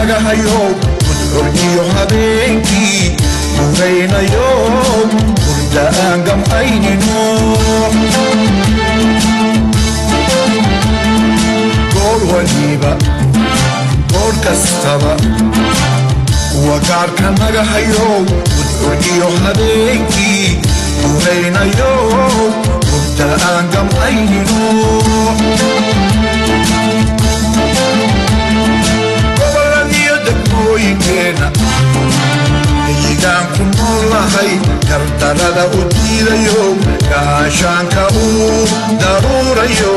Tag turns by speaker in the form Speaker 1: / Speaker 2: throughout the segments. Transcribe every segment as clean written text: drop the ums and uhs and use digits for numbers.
Speaker 1: naga hayo ودعوني وحبيبي وبين يوم ورد أنقم عيني نور قول وليبة قول كستبة وقارك naga hayo ودعوني وحبيبي وبين يوم ورد أنقم عيني نور idan kun wallahi kartarada udilayo gaashanka darurayo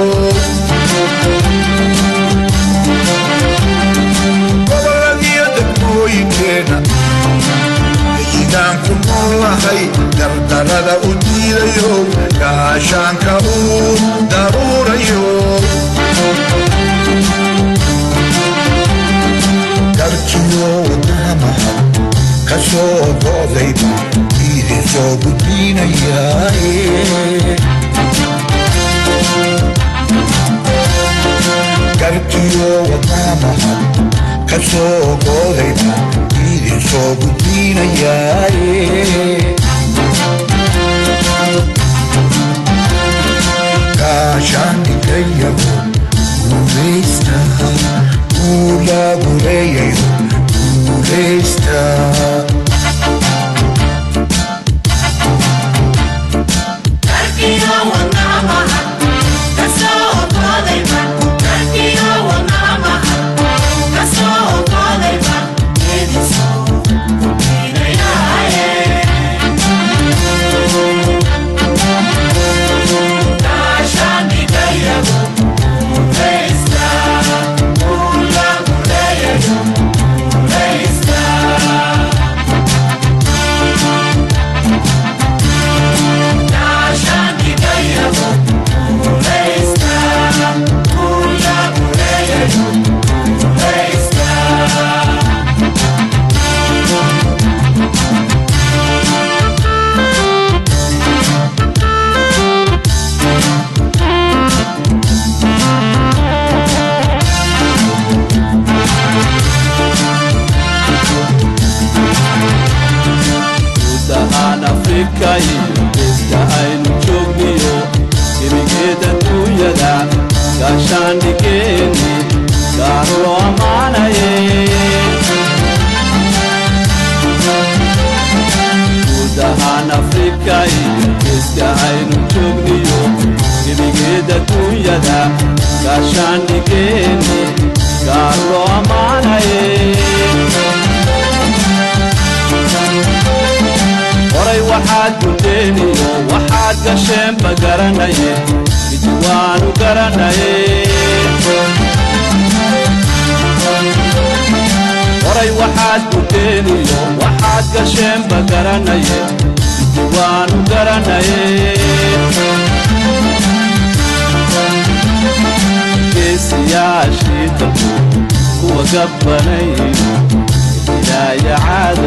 Speaker 1: wallahi koyina idan kun wallahi kartarada udilayo gaashanka darurayo karkiyo namaha kaso bodayba ide soo gudbinayaaye karkiyo namaha kaso bodayba ide soo gudbinayaaye kaashaan igayago guulaysta ula gureeyayo guulaysta
Speaker 2: وقبني لا يعاد